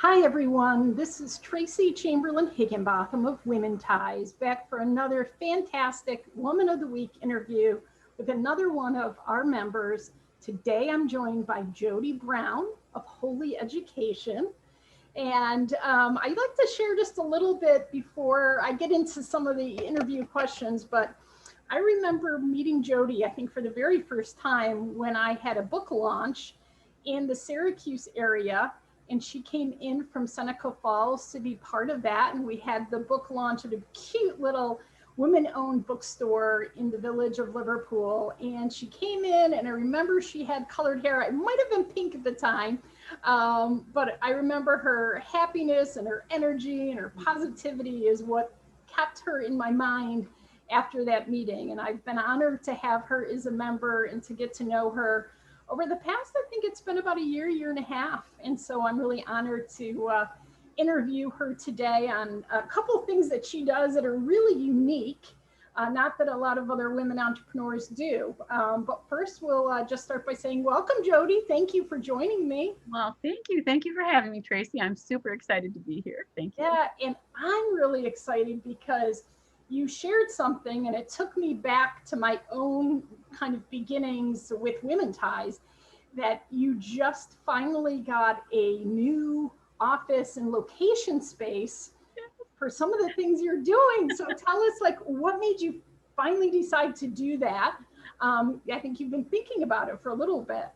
Hi everyone, this is Tracy Chamberlain Higginbotham of Women Ties, back for another fantastic Woman of the Week interview with another one of our members. Today I'm joined by Jody Brown of Holy Education. And I'd like to share just a little bit before I get into some of the interview questions, but I remember meeting Jody, I think for the very first time when I had a book launch in the Syracuse area, and she came in from Seneca Falls to be part of that. And we had the book launch at a cute little women-owned bookstore in the village of Liverpool. And she came in, and I remember she had colored hair. It might have been pink at the time, but I remember her happiness and her energy and her positivity is what kept her in my mind after that meeting. And I've been honored to have her as a member and to get to know her over the past, I think it's been about a year and a half. And so I'm really honored to interview her today on a couple of things that she does that are really unique, not that a lot of other women entrepreneurs do. But first, we'll just start by saying, welcome, Jody. Thank you for joining me. Well, thank you. Thank you for having me, Tracy. I'm super excited to be here. Thank you. Yeah, and I'm really excited because you shared something and it took me back to my own kind of beginnings with Women Ties, that you just finally got a new office and location space for some of the things you're doing. So tell us, like, what made you finally decide to do that? I think you've been thinking about it for a little bit.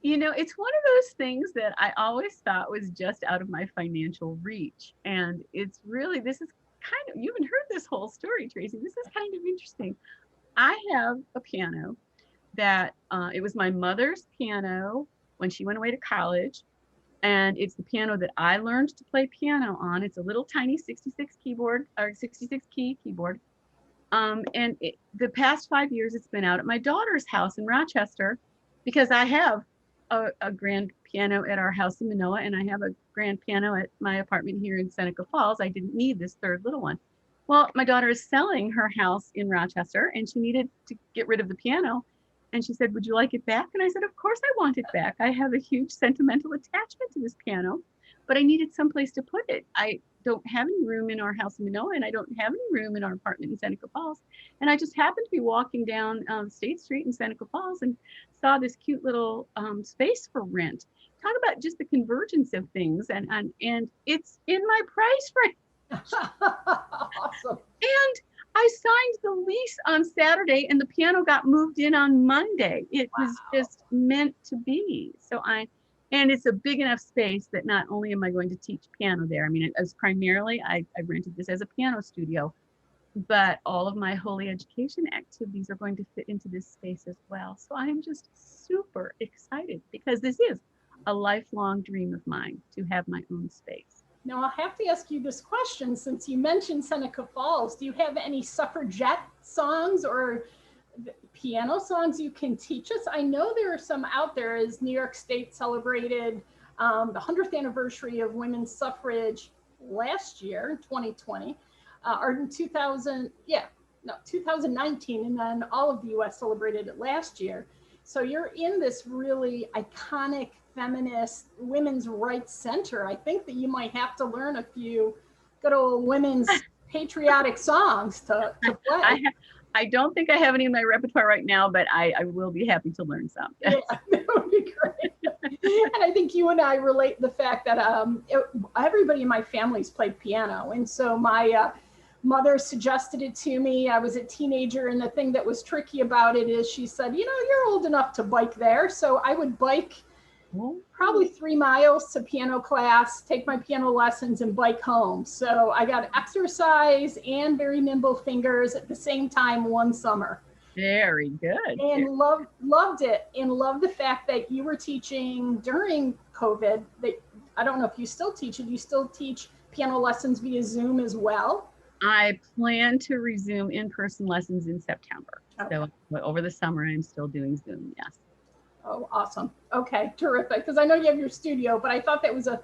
You know, it's one of those things that I always thought was just out of my financial reach. And it's really, this is kind of, you haven't heard this whole story, Tracy. This is kind of interesting. I have a piano that it was my mother's piano when she went away to college. And it's the piano that I learned to play piano on. It's a little tiny 66 keyboard or 66 key keyboard. The past 5 years, it's been out at my daughter's house in Rochester because I have a grand piano at our house in Manoa, and I have a grand piano at my apartment here in Seneca Falls. I didn't need this third little one. Well, my daughter is selling her house in Rochester, and she needed to get rid of the piano. And she said, "Would you like it back?" And I said, "Of course I want it back. I have a huge sentimental attachment to this piano, but I needed someplace to put it. I don't have any room in our house in Manoa, and I don't have any room in our apartment in Seneca Falls." And I just happened to be walking down State Street in Seneca Falls and saw this cute little space for rent. Talk about just the convergence of things, and it's in my price range. Awesome. And I signed the lease on Saturday, and the piano got moved in on Monday. It was just meant to be. And it's a big enough space that not only am I going to teach piano there, I mean, as primarily, I rented this as a piano studio, but all of my Holy Education activities are going to fit into this space as well. So I'm just super excited because this is a lifelong dream of mine to have my own space. Now, I'll have to ask you this question since you mentioned Seneca Falls. Do you have any suffragette songs or piano songs you can teach us? I know there are some out there as New York State celebrated the 100th anniversary of women's suffrage last year, 2020, or in 2019, and then all of the US celebrated it last year. So you're in this really iconic feminist women's rights center. I think that you might have to learn a few good old women's patriotic songs to play. I don't think I have any in my repertoire right now, but I will be happy to learn some. Yeah, that would be great. And I think you and I relate the fact that everybody in my family's played piano. And so my mother suggested it to me. I was a teenager, and the thing that was tricky about it is she said, you know, you're old enough to bike there. So I would bike probably 3 miles to piano class, take my piano lessons, and bike home. So I got exercise and very nimble fingers at the same time one summer. Very good. And loved it, and loved the fact that you were teaching during COVID. That I don't know if you still teach it. You still teach piano lessons via Zoom as well? I plan to resume in-person lessons in September. Okay. So over the summer, I'm still doing Zoom, yes. Oh, awesome. Okay, terrific. Because I know you have your studio, but I thought that was a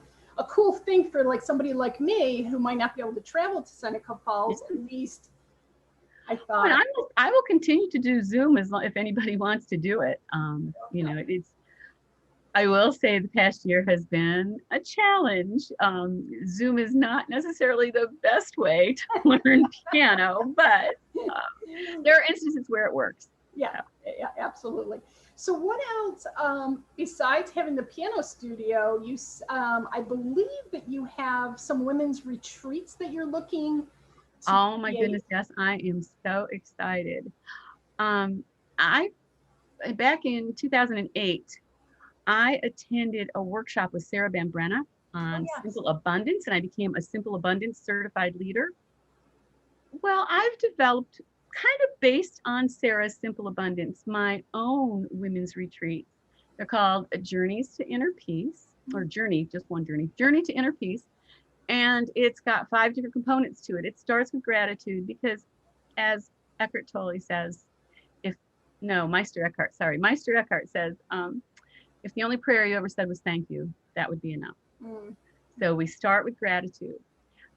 cool thing for like somebody like me who might not be able to travel to Seneca Falls. At least I thought. And I will continue to do Zoom if anybody wants to do it. You know, it's I will say the past year has been a challenge. Zoom is not necessarily the best way to learn piano, but there are instances where it works. Yeah, yeah, absolutely. So what else, besides having the piano studio, I believe that you have some women's retreats that you're looking to Oh my create. goodness, yes, I am so excited. Um, I Back in 2008, I attended a workshop with Sarah Bambrenna Oh, on yes. simple abundance, and I became a simple abundance certified leader. Well, I've developed, kind of based on Sarah's simple abundance, my own women's retreats. They're called Journeys to Inner Peace, or Journey, just one journey, Journey to Inner Peace. And it's got 5 different components to it. It starts with gratitude because, as Eckhart Tolle says, if no, Meister Eckhart, sorry, Meister Eckhart says, if the only prayer you ever said was thank you, that would be enough. Mm. So we start with gratitude.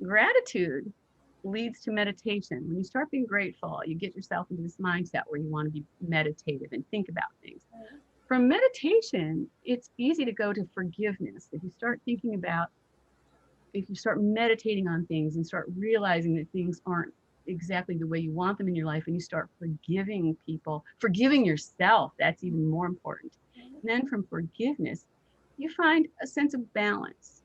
Gratitude leads to meditation. When you start being grateful, you get yourself into this mindset where you want to be meditative and think about things. From meditation, it's easy to go to forgiveness. If you start meditating on things and start realizing that things aren't exactly the way you want them in your life, and you start forgiving people, forgiving yourself, that's even more important. And then from forgiveness, you find a sense of balance.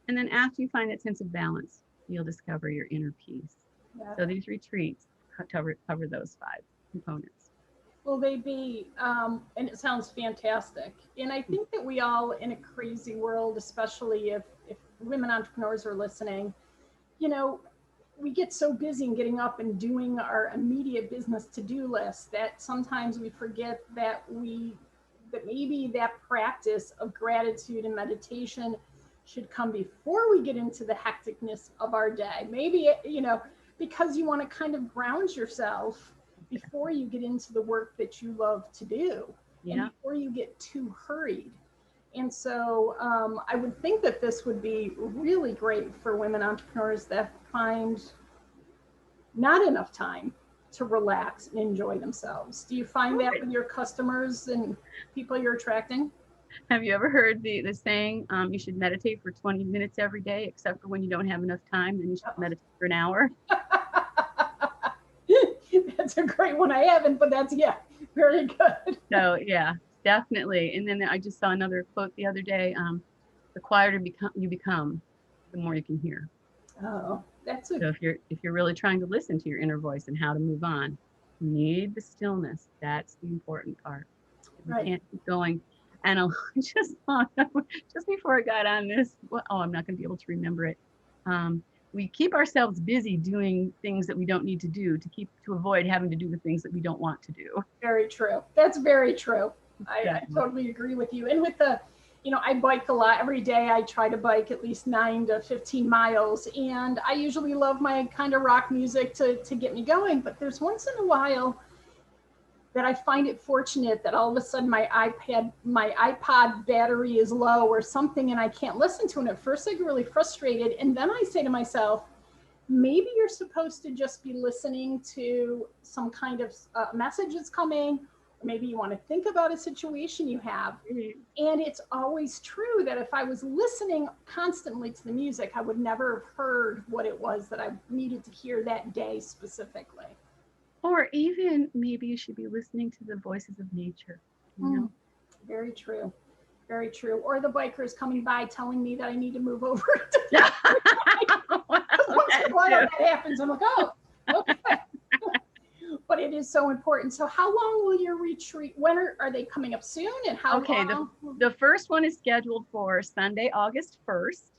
And then after you find that sense of balance, you'll discover your inner peace. Yeah. So these retreats cover those 5 components. Will they be, and it sounds fantastic. And I think that we all, in a crazy world, especially if women entrepreneurs are listening, you know, we get so busy in getting up and doing our immediate business to-do list that sometimes we forget that maybe that practice of gratitude and meditation should come before we get into the hecticness of our day. Maybe, because you want to kind of ground yourself before you get into the work that you love to do, and before you get too hurried. And so I would think that this would be really great for women entrepreneurs that find not enough time to relax and enjoy themselves. Do you find that with your customers and people you're attracting? Have you ever heard the saying, you should meditate for 20 minutes every day, except for when you don't have enough time, then you should meditate for an hour? That's a great one. I haven't, but that's, yeah, very good. So yeah, definitely. And then I just saw another quote the other day, the quieter you become, the more you can hear. Oh, so if you're really trying to listen to your inner voice and how to move on, you need the stillness. That's the important part. You can't keep going. And I just thought, just before I got on this, I'm not going to be able to remember it. We keep ourselves busy doing things that we don't need to do to avoid having to do the things that we don't want to do. Very true. That's very true. I totally agree with you. And with I bike a lot every day. I try to bike at least 9 to 15 miles. And I usually love my kind of rock music to get me going. But there's once in a while that I find it fortunate that all of a sudden my iPod battery is low or something and I can't listen to it. And at first I get really frustrated. And then I say to myself, maybe you're supposed to just be listening to some kind of message that's coming. Maybe you want to think about a situation you have. And it's always true that if I was listening constantly to the music, I would never have heard what it was that I needed to hear that day specifically. Or even maybe you should be listening to the voices of nature. Very true. Very true. Or the bikers coming by telling me that I need to move over. Once in a while that happens, I'm like, oh, okay. But it is so important. So how long will your retreat, when are they coming up soon, and how long? The first one is scheduled for Sunday, August 1st.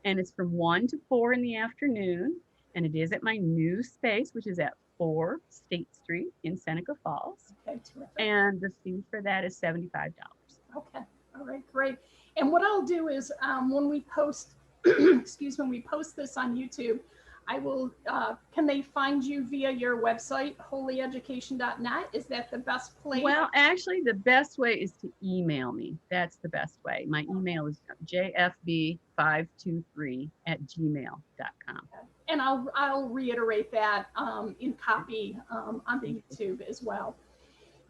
And it's from 1 to 4 in the afternoon. And it is at my new space, which is at 4 State Street in Seneca Falls. Okay, terrific. And the fee for that is $75. Okay, all right, great. And what I'll do is when we post, when we post this on YouTube, I will, can they find you via your website, holyeducation.net? Is that the best place? Well, actually, the best way is to email me. That's the best way. My email is jfb523@gmail.com. And I'll reiterate that in copy on the YouTube as well.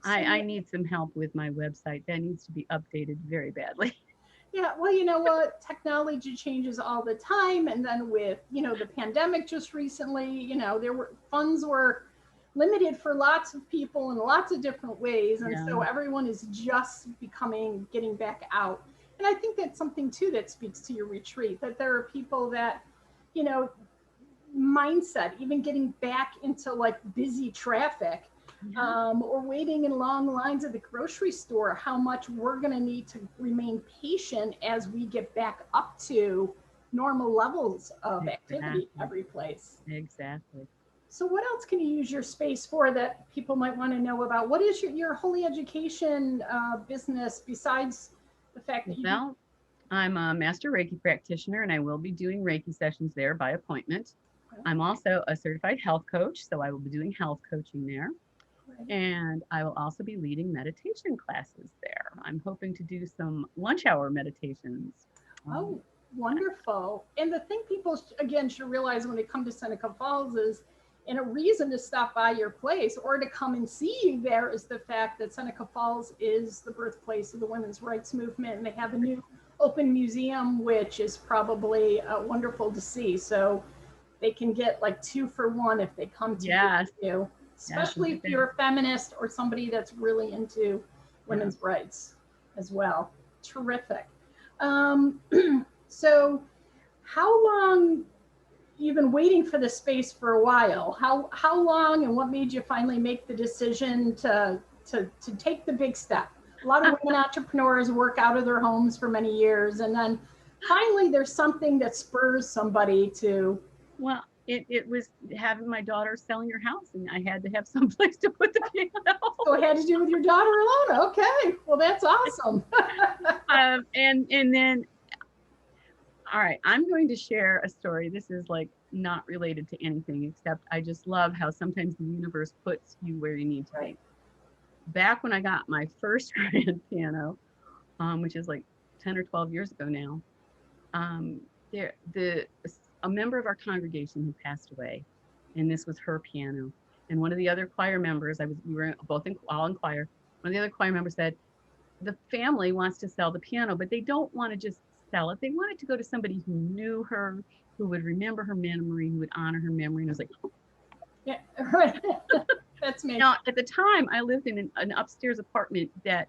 I need some help with my website. That needs to be updated very badly. Yeah, well, you know what? Technology changes all the time. And then with, the pandemic just recently, funds were limited for lots of people in lots of different ways. And Yeah, so everyone is just getting back out. And I think that's something too that speaks to your retreat, that there are people that, you know, mindset, even getting back into like busy traffic, yeah, or waiting in long lines at the grocery store, how much we're going to need to remain patient as we get back up to normal levels of activity exactly, every place. exactly. So what else can you use your space for that people might want to know about? What is your holy education business besides the fact that you do? Well, I'm a master Reiki practitioner and I will be doing Reiki sessions there by appointment. I'm also a certified health coach, so I will be doing health coaching there. Right. And I will also be leading meditation classes there. I'm hoping to do some lunch hour meditations. Um, Oh, wonderful. And the thing people, again, should realize when they come to Seneca Falls is, and a reason to stop by your place or to come and see you there is the fact that Seneca Falls is the birthplace of the women's rights movement. And they have a new open museum, which is probably wonderful to see. So they can get like 2 for 1 if they come to visit yes, you, yes, especially if you're a feminist or somebody that's really into yeah. women's rights as well. Terrific. Um, so how long you've been waiting for the space for a while? How long and what made you finally make the decision to take the big step? A lot of women entrepreneurs work out of their homes for many years, and then finally there's something that spurs somebody to. Well, it was having my daughter selling her house, and I had to have some place to put the piano. So it had to do with your daughter alone. Okay, well that's awesome. And then, all right, I'm going to share a story. This is like not related to anything, except I just love how sometimes the universe puts you where you need to Right. be. Back when I got my first grand piano, which is like 10 or 12 years ago now, um, there the a member of our congregation had passed away, and this was her piano. And one of the other choir members, we were both all in choir. One of the other choir members said, the family wants to sell the piano, but they don't want to just sell it. They want it to go to somebody who knew her, who would remember her memory, who would honor her memory. And I was like, oh. Yeah, right. That's me. Now, at the time, I lived in an upstairs apartment that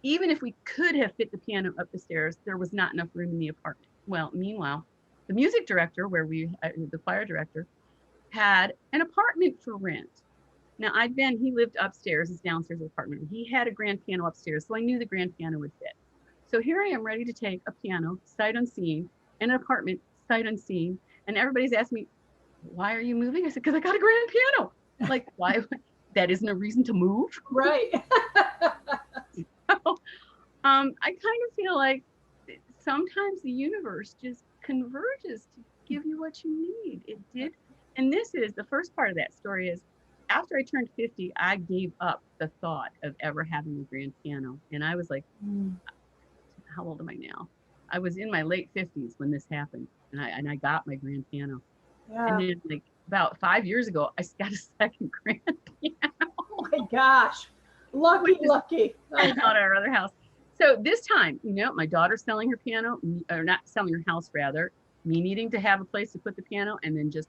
even if we could have fit the piano up the stairs, there was not enough room in the apartment. Well, meanwhile, the music director, the choir director, had an apartment for rent. Now, he lived upstairs, his downstairs apartment. He had a grand piano upstairs, so I knew the grand piano would fit. So here I am ready to take a piano, sight unseen, in an apartment, sight unseen. And everybody's asking me, why are you moving? I said, because I got a grand piano. Like, why? That isn't a reason to move. Right. So, I kind of feel like sometimes the universe just converges to give you what you need. It did. And this is the first part of that story is after I turned 50, I gave up the thought of ever having a grand piano. And I was like, how old am I now? I was in my late 50s when this happened. And I got my grand piano. And Yeah. then like about 5 years ago, I got a second grand piano. Oh my gosh. Lucky, Which is lucky. at our other house. So this time, my daughter's selling her piano, or not selling her house rather, me needing to have a place to put the piano, and then just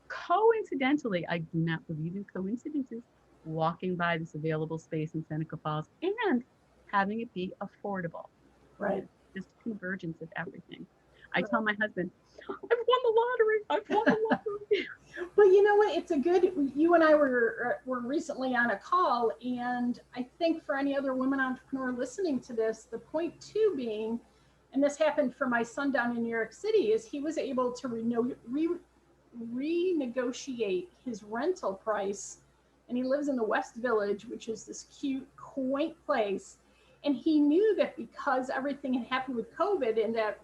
coincidentally, I do not believe in coincidences, walking by this available space in Seneca Falls and having it be affordable. Right. Just convergence of everything. I tell my husband, I've won the lottery. I've won the lottery. But you know what? It's a good. You and I were recently on a call, and I think for any other women entrepreneur listening to this, the point too being, and this happened for my son down in New York City, is he was able to renegotiate his rental price, and he lives in the West Village, which is this cute, quaint place. And he knew that because everything had happened with COVID, and that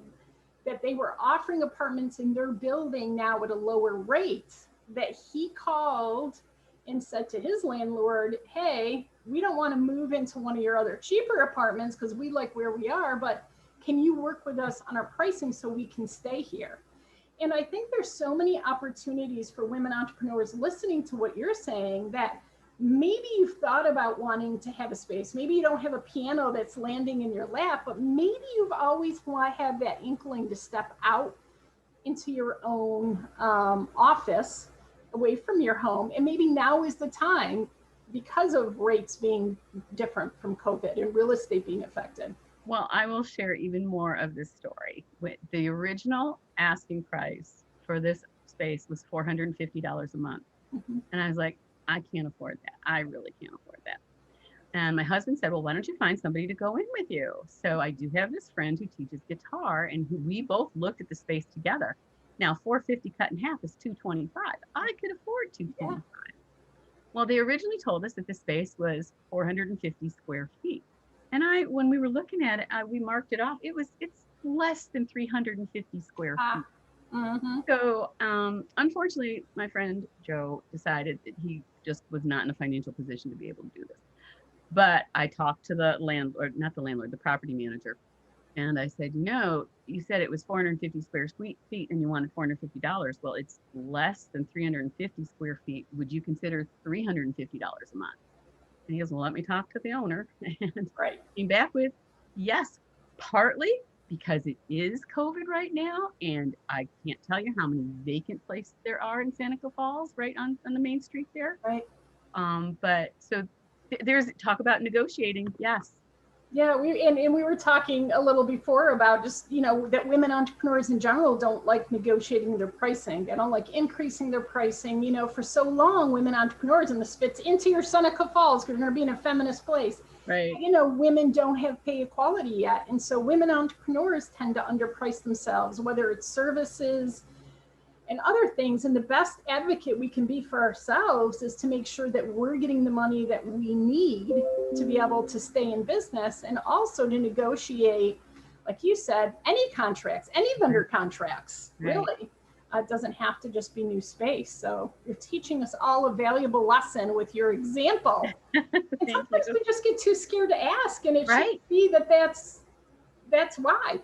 they were offering apartments in their building now at a lower rate, that he called and said to his landlord, hey, we don't want to move into one of your other cheaper apartments because we like where we are, but can you work with us on our pricing so we can stay here? And I think there's so many opportunities for women entrepreneurs listening to what you're saying, that maybe you've thought about wanting to have a space. Maybe you don't have a piano that's landing in your lap, but maybe you've always had that inkling to step out into your own office away from your home. And maybe now is the time because of rates being different from COVID and real estate being affected. Well, I will share even more of this story. The original asking price for this space was $450 a month. Mm-hmm. And I was like, I can't afford that. I really can't afford that. And my husband said, well, why don't you find somebody to go in with you? So I do have this friend who teaches guitar, and we both looked at the space together. Now, $450 cut in half is $225. I could afford $225. Yeah. Well, they originally told us that the space was 450 square feet. And when we were looking at it, we marked it off. It's less than 350 square feet. Mm-hmm. So, unfortunately, my friend Joe decided that he just was not in a financial position to be able to do this. But I talked to the landlord, not the landlord, the property manager. And I said, you said it was 450 square feet and you wanted $450. Well, it's less than 350 square feet. Would you consider $350 a month? And he goes, well, let me talk to the owner. And right. Came back with, yes, partly because it is COVID right now. And I can't tell you how many vacant places there are in Seneca Falls, right on the main street there. Right. But so there's talk about negotiating. Yes. Yeah, we were talking a little before about just, that women entrepreneurs in general don't like negotiating their pricing. They don't like increasing their pricing. For so long, women entrepreneurs, and this fits into your Seneca Falls because you're going to be in a feminist place. Right. Women don't have pay equality yet. And so women entrepreneurs tend to underprice themselves, whether it's services and other things. And the best advocate we can be for ourselves is to make sure that we're getting the money that we need to be able to stay in business, and also to negotiate, like you said, any contracts, any vendor contracts, really. It doesn't have to just be new space. So you're teaching us all a valuable lesson with your example. And sometimes we just get too scared to ask, and it should be that's why.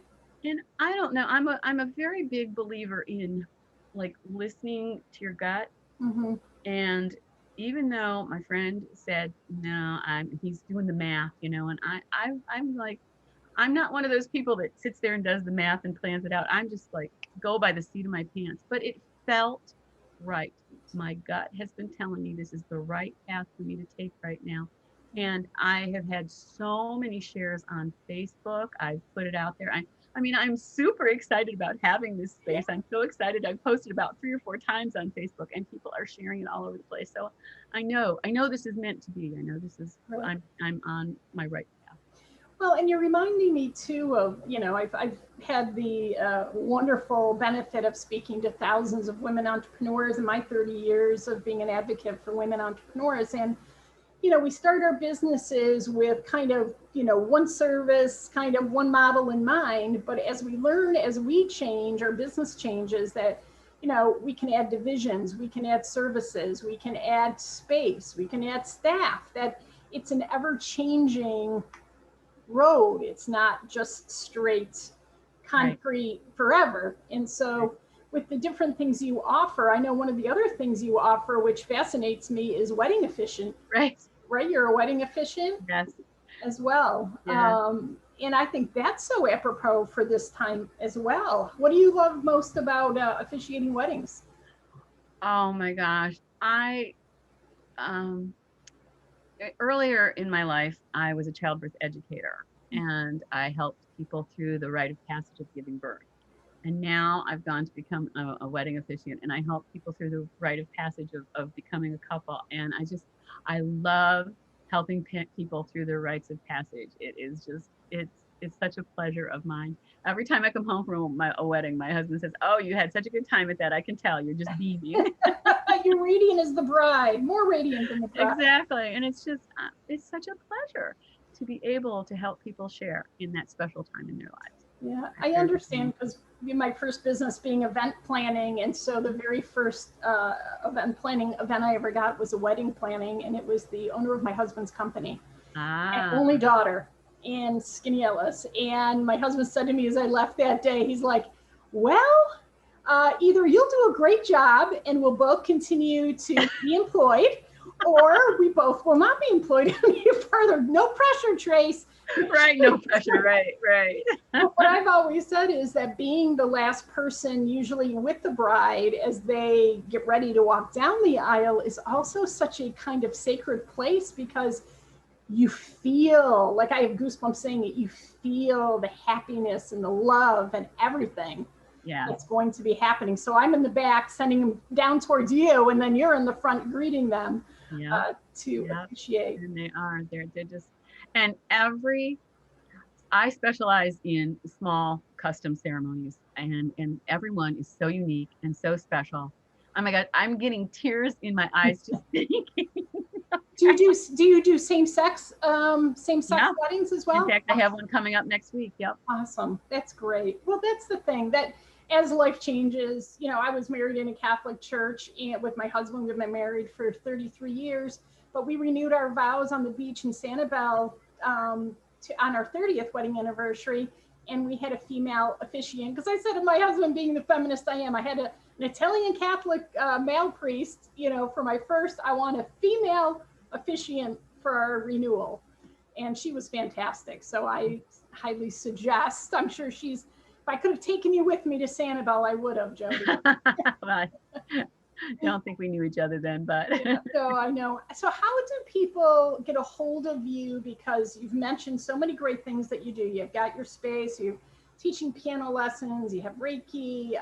And I don't know, I'm a very big believer in like listening to your gut. Mm-hmm. And even though my friend said, no, he's doing the math, and I'm like, I'm not one of those people that sits there and does the math and plans it out. I'm just like, go by the seat of my pants. But it felt right. My gut has been telling me this is the right path for me to take right now. And I have had so many shares on Facebook. I've put it out there. I'm super excited about having this space. I'm so excited. I've posted about 3 or 4 times on Facebook, and people are sharing it all over the place. So I know this is meant to be. I know this is, I'm on my right path. Well, and you're reminding me too of, I've had the wonderful benefit of speaking to thousands of women entrepreneurs in my 30 years of being an advocate for women entrepreneurs. And we start our businesses with kind of, one service, kind of one model in mind. But as we learn, as we change, our business changes, that, we can add divisions, we can add services, we can add space, we can add staff, that it's an ever-changing road. It's not just straight concrete forever. And so with the different things you offer, I know one of the other things you offer, which fascinates me, is wedding officiant. Right. You're a wedding officiant. Yes. As well. Yeah. And I think that's so apropos for this time as well. What do you love most about officiating weddings? Oh my gosh. Earlier in my life, I was a childbirth educator, and I helped people through the rite of passage of giving birth. And now I've gone to become a wedding officiant, and I help people through the rite of passage of becoming a couple. And I love helping people through their rites of passage. It is just, it's such a pleasure of mine. Every time I come home from a wedding, my husband says, oh, you had such a good time at that. I can tell you're just beaming. You're radiant as the bride, more radiant than the bride. Exactly. And it's just, it's such a pleasure to be able to help people share in that special time in their lives. Yeah, I understand, because my first business being event planning. And so the very first event I ever got was a wedding planning, and it was the owner of my husband's company. And only daughter, and Skinny Ellis. And my husband said to me as I left that day, he's like, well, either you'll do a great job and we'll both continue to be employed, or we both will not be employed any further. No pressure, Trace. Right, no pressure, right. But what I've always said is that being the last person, usually with the bride, as they get ready to walk down the aisle, is also such a kind of sacred place, because you feel, like I have goosebumps saying it, you feel the happiness and the love and everything Yeah. that's going to be happening. So I'm in the back sending them down towards you, and then you're in the front greeting them to appreciate. And they're just, and I specialize in small custom ceremonies, and everyone is so unique and so special. Oh my God, I'm getting tears in my eyes just thinking. Do you do same sex Yeah. weddings as In well? fact, I have one coming up next week. Yep. Awesome. That's great. Well, that's the thing, that as life changes, I was married in a Catholic church, and with my husband, we've been married for 33 years, but we renewed our vows on the beach in Sanibel on our 30th wedding anniversary. And we had a female officiant, because I said to my husband, being the feminist I am, I had an Italian Catholic male priest, for my first, I want a female officiant for our renewal. And she was fantastic. So I highly suggest, I'm sure if I could have taken you with me to Sanibel, I would have, Jody. I don't think we knew each other then, but. So I know. So how do people get a hold of you? Because you've mentioned so many great things that you do. You've got your space, you're teaching piano lessons, you have Reiki,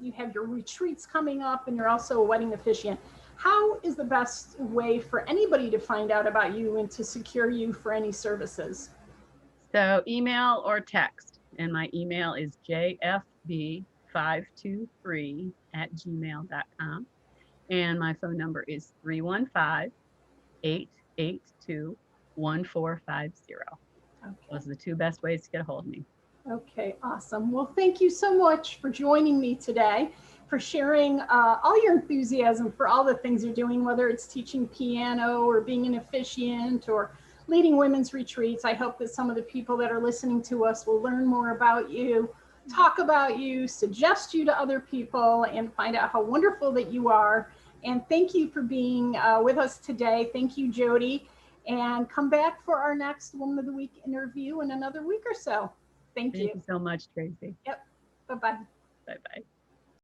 you have your retreats coming up, and you're also a wedding officiant. How is the best way for anybody to find out about you and to secure you for any services? So email or text. And my email is jfb523@gmail.com. And my phone number is 315-882-1450. Okay. Those are the two best ways to get a hold of me. Okay, awesome. Well, thank you so much for joining me today, for sharing all your enthusiasm for all the things you're doing, whether it's teaching piano or being an officiant or leading women's retreats. I hope that some of the people that are listening to us will learn more about you, talk about you, suggest you to other people, and find out how wonderful that you are. And thank you for being with us today. Thank you, Jody. And come back for our next Woman of the Week interview in another week or so. Thank you. Thank you so much, Tracy. Yep. Bye-bye. Bye-bye.